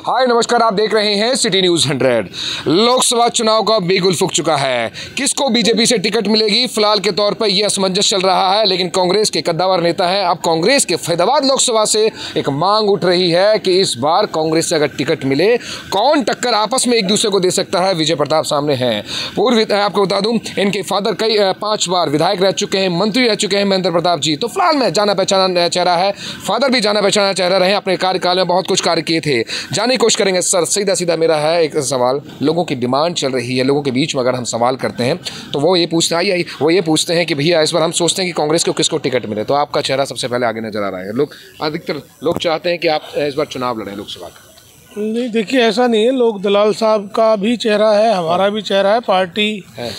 हाय नमस्कार, आप देख रहे हैं सिटी न्यूज़ 100। लोकसभा चुनाव का बिगुल फूंक चुका है। किसको बीजेपी से टिकट मिलेगी, फिलहाल के तौर पर यह असमंजस चल रहा है। लेकिन कांग्रेस के कद्दावर नेता हैं। अब कांग्रेस के फैजाबाद लोकसभा से एक मांग उठ रही है कि इस बार कांग्रेस से अगर टिकट मिले, कौन टक्कर आपस में एक दूसरे को दे सकता है। विजय प्रताप सामने हैं। पूर्व आपको बता दूं, इनके फादर कई 5 बार विधायक रह चुके हैं, मंत्री रह चुके हैं, महेंद्र प्रताप जी। तो फिलहाल में जाना पहचाना चेहरा है। फादर भी जाना पहचाना चेहरा रहे। अपने कार्यकाल में बहुत कुछ कार्य किए थे। जानने की कोशिश करेंगे। सर, सीधा मेरा है एक सवाल। लोगों की डिमांड चल रही है, लोगों के बीच में अगर हम सवाल करते हैं तो वो ये पूछते हैं कि भैया इस बार हम सोचते हैं कि कांग्रेस को किसको टिकट मिले। तो आपका चेहरा सबसे पहले आगे नजर आ रहा है। अधिकतर लोग चाहते हैं कि आप इस बार चुनाव लड़ें लोकसभा का। नहीं, देखिए ऐसा नहीं है। लोग दलाल साहब का भी चेहरा है, हमारा भी चेहरा है। पार्टी है,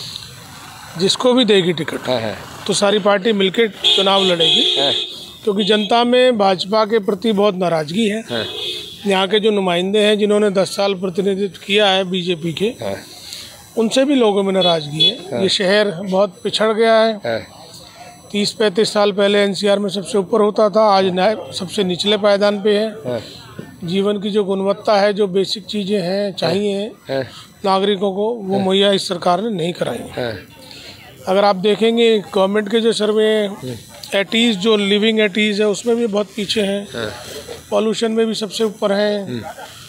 जिसको भी देगी टिकट है तो सारी पार्टी मिलकर चुनाव लड़ेगी, क्योंकि जनता में भाजपा के प्रति बहुत नाराजगी है। यहाँ के जो नुमाइंदे हैं, जिन्होंने 10 साल प्रतिनिधित्व किया है बीजेपी के, उनसे भी लोगों में नाराजगी है। ये शहर बहुत पिछड़ गया है। 30-35 साल पहले एनसीआर में सबसे ऊपर होता था, आज सबसे निचले पायदान पे है। जीवन की जो गुणवत्ता है, जो बेसिक चीज़ें हैं चाहिए नागरिकों को, वो मुहैया इस सरकार ने नहीं कराई। अगर आप देखेंगे गवर्नमेंट के जो सर्वे एटीज़, जो लिविंग एटीज़ है, उसमें भी बहुत पीछे हैं। पॉल्यूशन में भी सबसे ऊपर हैं।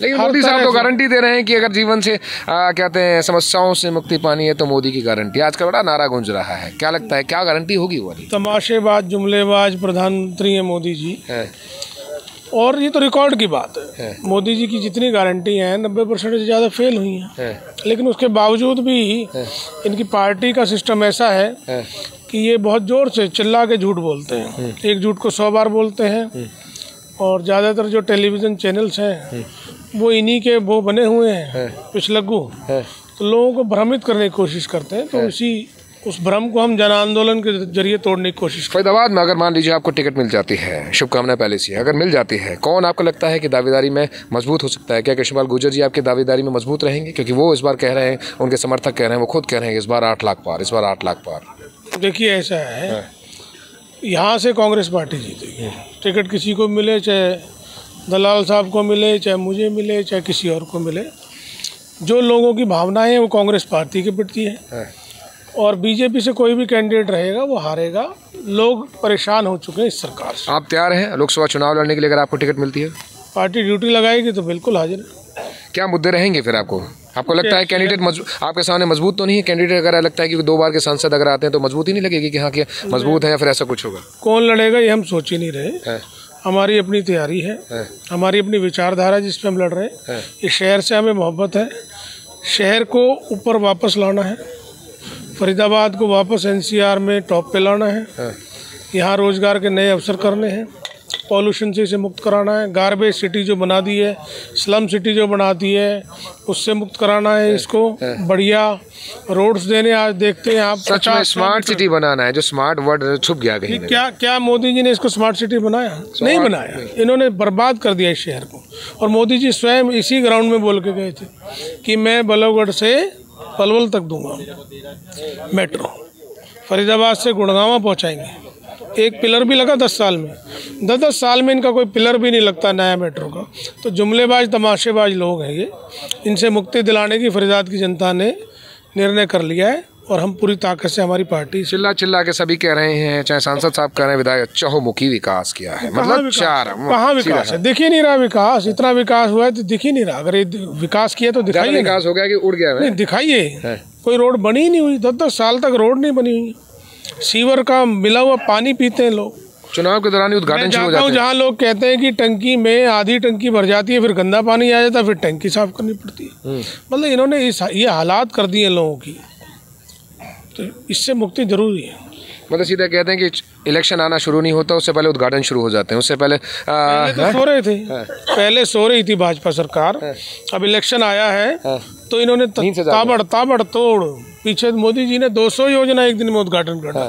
लेकिन मोदी साहब तो गारंटी दे रहे हैं कि अगर जीवन से कहते हैं समस्याओं से मुक्ति पानी है तो मोदी की गारंटी। आज का बड़ा नारा गूंज रहा है। क्या लगता है, क्या गारंटी होगी वो? तमाशेबाज, जुमलेबाज प्रधानमंत्री हैं मोदी जी है। और ये तो रिकॉर्ड की बात है। मोदी जी की जितनी गारंटी हैं 90% से ज़्यादा फेल हुई हैं। लेकिन उसके बावजूद भी इनकी पार्टी का सिस्टम ऐसा है कि ये बहुत ज़ोर से चिल्ला के झूठ बोलते हैं। एक झूठ को 100 बार बोलते हैं। और ज़्यादातर जो टेलीविज़न चैनल्स हैं वो इन्हीं के वो बने हुए हैं पिछलग्गू। तो लोगों को भ्रमित करने की कोशिश करते हैं। तो उस भ्रम को हम जन आंदोलन के जरिए तोड़ने की कोशिश करते हैं। फैजाबाद में अगर मान लीजिए आपको टिकट मिल जाती है, शुभकामनाएं पहले से, अगर मिल जाती है, कौन आपको लगता है कि दावेदारी में मजबूत हो सकता है? क्या कृष्णपाल गुर्जर जी आपकी दावेदारी में मजबूत रहेंगे? क्योंकि वो इस बार कह रहे हैं, उनके समर्थक कह रहे हैं, वो खुद कह रहे हैं इस बार 8 लाख पार, इस बार 8 लाख पार। देखिए ऐसा है, यहाँ से कांग्रेस पार्टी जीतेगी। टिकट किसी को मिले, चाहे दलाल साहब को मिले, चाहे मुझे मिले, चाहे किसी और को मिले, जो लोगों की भावनाएं हैं वो कांग्रेस पार्टी के प्रति है। और बीजेपी से कोई भी कैंडिडेट रहेगा वो हारेगा। लोग परेशान हो चुके हैं इस सरकार से। आप तैयार हैं लोकसभा चुनाव लड़ने के लिए? अगर आपको टिकट मिलती है, पार्टी ड्यूटी लगाएगी तो बिल्कुल हाजिर है। क्या मुद्दे रहेंगे फिर आपको लगता है कैंडिडेट आपके सामने मजबूत तो नहीं है? कैंडिडेट अगर लगता है कि 2 बार के सांसद अगर आते हैं तो मजबूत ही नहीं लगेगी कि हाँ कि मजबूत है, या फिर ऐसा कुछ होगा? कौन लड़ेगा ये हम सोच ही नहीं रहे। हमारी अपनी तैयारी है, हमारी अपनी विचारधारा जिस पे हम लड़ रहे हैं। इस शहर से हमें मोहब्बत है। शहर को ऊपर वापस लाना है। फरीदाबाद को वापस एनसीआर में टॉप पे लाना है। यहाँ रोजगार के नए अवसर करने हैं। पॉल्यूशन से इसे मुक्त कराना है। गार्बेज सिटी जो बना दी है, स्लम सिटी जो बना दी है, उससे मुक्त कराना है इसको। बढ़िया रोड्स देने। आज देखते हैं आप, सच में स्मार्ट सिटी बनाना है, जो स्मार्ट वर्ड छुप गया कहीं। क्या मोदी जी ने इसको स्मार्ट सिटी बनाया? नहीं बनाया। इन्होंने बर्बाद कर दिया इस शहर को। और मोदी जी स्वयं इसी ग्राउंड में बोल के गए थे कि मैं बल्लभगढ़ से पलवल तक दूंगा मेट्रो, फरीदाबाद से गुड़गांव पहुंचाएंगे। एक पिलर भी लगा 10 साल में। 10 साल में इनका कोई पिलर भी नहीं लगता नया मेट्रो का। तो जुमलेबाज, तमाशेबाज लोग हैं ये। इनसे मुक्ति दिलाने की फरीदाबाद की जनता ने निर्णय कर लिया है। और हम पूरी ताकत से, हमारी पार्टी चिल्ला के सभी कह रहे हैं, चाहे सांसद साहब कह रहे हैं, विधायक चहुमुखी विकास किया है। मतलब कहाँ विकास है? दिख ही नहीं रहा विकास। इतना विकास हुआ है तो दिख ही नहीं रहा। अगर ये विकास किया तो दिखाइए। विकास हो गया कि उड़ गया? नहीं, दिखाइए। कोई रोड बनी ही नहीं हुई। 10 साल तक रोड नहीं बनी हुई। सीवर का मिला हुआ पानी पीते हैं लोग। चुनाव के दौरान ही उद्घाटन शुरू हो जाता है। जहाँ लोग कहते हैं कि टंकी में आधी टंकी भर जाती है, फिर गंदा पानी आ जाता है, फिर टंकी साफ करनी पड़ती है। मतलब इन्होंने ये हालात कर दिए लोगों की। तो इससे मुक्ति जरूरी है। मतलब सीधा कहते हैं कि इलेक्शन आना शुरू नहीं होता, उससे पहले उद्घाटन शुरू हो जाते हैं। उससे पहले तो सो रहे थे। पहले सो रही थी भाजपा सरकार। अब इलेक्शन आया है तो इन्होंने ताबड़ तोड़। पीछे मोदी जी ने 200 योजना एक दिन में उद्घाटन कर दिया।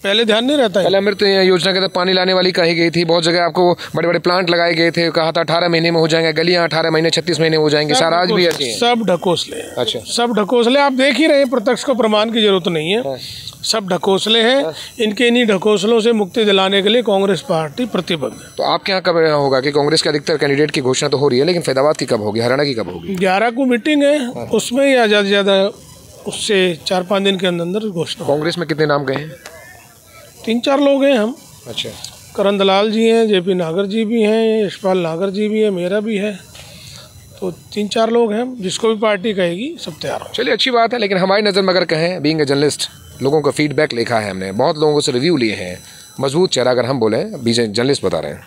पहले ध्यान नहीं रहता है। पहले अमृत योजना के तहत पानी लाने वाली कही गई थी। बहुत जगह आपको बड़े बड़े प्लांट लगाए गए थे। कहा था 18 महीने में हो जाएंगे, गलियां 18 महीने 36 महीने हो जाएंगी। सारा आज भी ऐसी है। सब ढकोसले। अच्छा, सब ढकोसले। आप देख ही रहे हैं, प्रत्यक्ष को प्रमाण की जरूरत नहीं है। सब ढकोसले हैं। इनके इन्हीं ढकोसलों से मुक्ति दिलाने के लिए कांग्रेस पार्टी प्रतिबद्ध है। तो आपके यहाँ कब होगा कि कांग्रेस के अधिकतर कैंडिडेट की घोषणा तो हो रही है, लेकिन फैदाबाद की कब होगी, हरियाणा की कब होगी? 11 को मीटिंग है, उसमें या ज़्यादा से ज़्यादा उससे 4-5 दिन के अंदर घोषणा। कांग्रेस में कितने नाम गए हैं? 3-4 लोग हैं हम। अच्छा। करण दलाल जी हैं, जेपी नागर जी भी हैं, यशपाल नागर जी भी है, मेरा भी है, तो 3-4 लोग हैं। जिसको भी पार्टी कहेगी सब तैयार हो। चलिए, अच्छी बात है। लेकिन हमारी नज़र में अगर कहें, बीइंग ए जर्नलिस्ट, लोगों का फीडबैक लिखा है हमने, बहुत लोगों से रिव्यू लिए हैं, मजबूत चेहरा अगर हम बोलें, बीजे जर्नलिस्ट बता रहे हैं,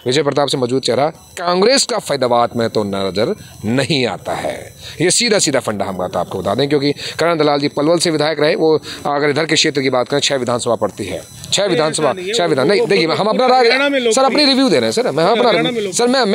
विजय प्रताप से मजबूत चेहरा कांग्रेस का फैदाबाद में तो नजर नहीं आता है। ये सीधा सीधा फंडा हम बात आपको बता दें, क्योंकि करण दलाल जी पलवल से विधायक रहे। वो अगर इधर के क्षेत्र की बात करें, 6 विधानसभा पड़ती है, 6 विधानसभा नहीं, देखिए हम अपना सर अपनी रिव्यू दे रहे हैं सर, मैं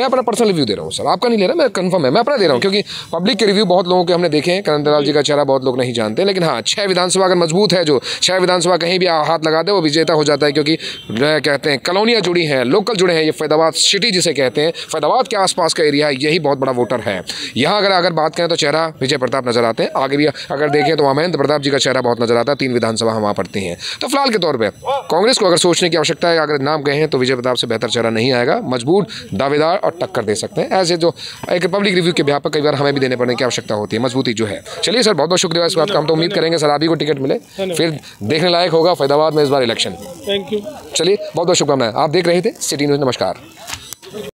अपना पर्सनल रिव्यू दे रहा हूँ सर, आपका नहीं ले रहा, मैं कंफर्म है, मैं अपना दे रहा हूँ, क्योंकि पब्लिक के रिव्यू बहुत लोगों के हमने देखे हैं। करण दलाल जी का चेहरा बहुत लोग नहीं जानते, लेकिन हाँ, 6 विधानसभा अगर मजबूत है, जो 6 विधानसभा कहीं भी हाथ लगा दे वो विजेता हो जाता है, क्योंकि कहते हैं कॉलोनियाँ जुड़ी हैं, लोकल जुड़े हैं। ये फैदाबाद सिटी जिसे कहते हैं, फैदाबाद के आसपास का एरिया है, यही बहुत बड़ा वोटर है यहाँ। अगर बात करें तो चेहरा विजय प्रताप नजर आते हैं। आगे भी अगर देखें तो महेंद्र प्रताप जी का चेहरा बहुत नजर आता है। 3 विधानसभा वहाँ पड़ती हैं। तो फिलहाल के तौर पे कांग्रेस को अगर सोचने की आवश्यकता है, अगर नाम गए हैं तो विजय प्रताप से बेहतर चेहरा नहीं आएगा। मजबूत, दावेदार और टक्कर दे सकते हैं। ऐसे जो एक पब्लिक रिव्यू के बिहाफ पर कई बार हमें भी देने पड़ने की आवश्यकता होती है, मजबूती जो है। चलिए सर, बहुत बहुत शुक्रिया इस बात का। हम तो उम्मीद करेंगे सर आप ही को टिकट मिले, फिर देखने लायक होगा फैदाबाद में इस बार इलेक्शन। Thank you. चलिए, बहुत बहुत शुभकामनाएं। आप देख रहे थे सिटी न्यूज़। नमस्कार।